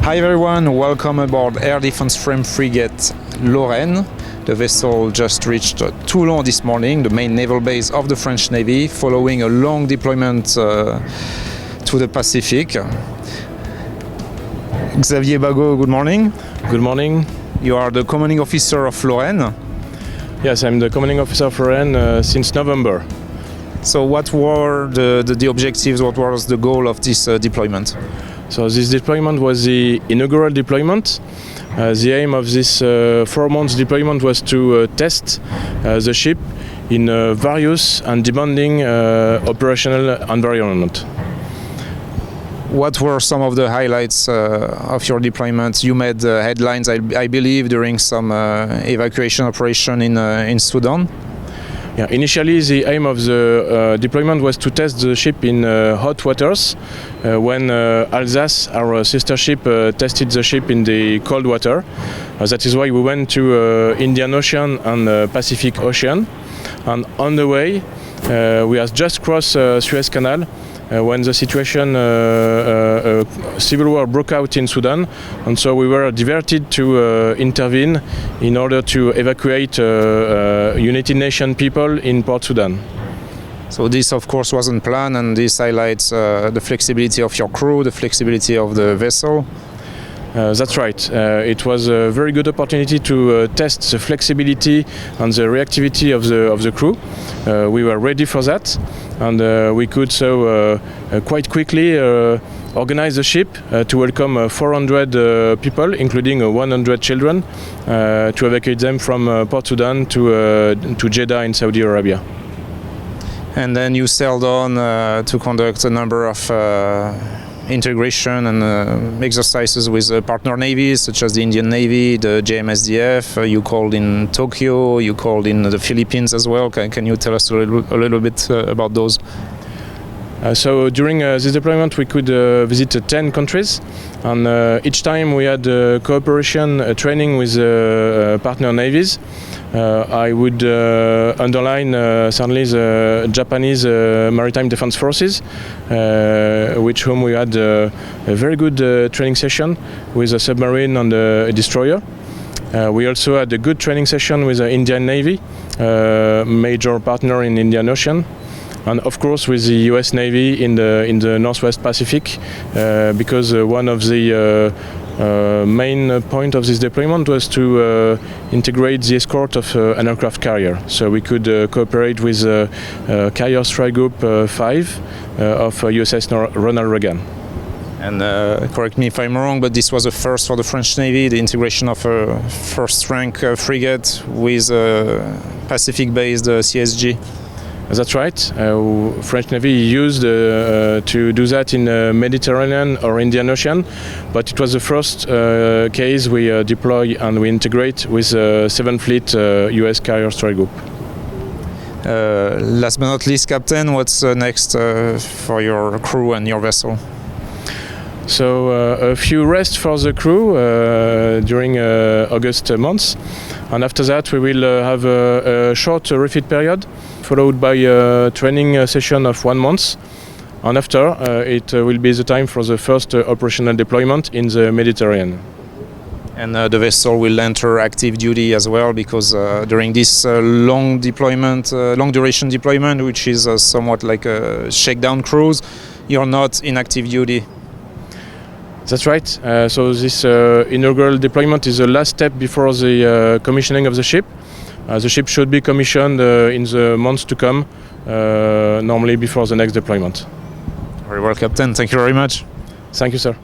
Hi everyone, welcome aboard Air Defense FREMM Frigate Lorraine. The vessel just reached Toulon this morning, the main naval base of the French Navy, following a long deployment to the Pacific. Xavier Bagot, good morning. Good morning. You are the commanding officer of Lorraine. Yes, I'm the commanding officer of Lorraine since November. So what were the objectives, what was the goal of this deployment? So this deployment was the inaugural deployment. The aim of this 4 months deployment was to test the ship in various and demanding operational environment. What were some of the highlights of your deployment? You made headlines, I believe, during some evacuation operation in Sudan. Yeah, initially, the aim of the deployment was to test the ship in hot waters when Alsace, our sister ship, tested the ship in the cold water. That is why we went to Indian Ocean and Pacific Ocean. And on the way, we had just crossed Suez Canal when the situation, civil war broke out in Sudan, and so we were diverted to intervene in order to evacuate United Nations people in Port Sudan. So this, of course, wasn't planned, and this highlights the flexibility of your crew, the flexibility of the vessel. That's right. It was a very good opportunity to test the flexibility and the reactivity of the crew. We were ready for that, and we could so quite quickly organize the ship to welcome 400 people, including 100 children, to evacuate them from Port Sudan to Jeddah in Saudi Arabia. And then you sailed on to conduct a number of integration and exercises with partner navies such as the Indian Navy, the JMSDF. You called in Tokyo, you called in the Philippines as well. Can you tell us a little bit about those? So during this deployment we could visit 10 countries, and each time we had cooperation training with partner navies. I would underline certainly the Japanese Maritime Defense Forces, with whom we had a very good training session with a submarine and a destroyer. We also had a good training session with the Indian Navy, major partner in Indian Ocean. And of course with the US Navy in the Northwest Pacific, because one of the main point of this deployment was to integrate the escort of an aircraft carrier. So we could cooperate with Carrier Strike Group 5 of USS Ronald Reagan. And correct me if I'm wrong, but this was a first for the French Navy, the integration of a first-rank frigate with a Pacific-based CSG. That's right. French Navy used to do that in the Mediterranean or Indian Ocean, but it was the first case we deploy and we integrate with 7th Fleet US Carrier Strike Group. Last but not least, Captain, what's next for your crew and your vessel? So a few rests for the crew during August months, and after that we will have a short refit period, followed by a training session of 1 month, and after it will be the time for the first operational deployment in the Mediterranean. And the vessel will enter active duty as well, because during this long duration deployment, which is somewhat like a shakedown cruise, you're not in active duty. That's right. So this inaugural deployment is the last step before the commissioning of the ship. The ship should be commissioned in the months to come, normally before the next deployment. Very well, Captain. Thank you very much. Thank you, sir.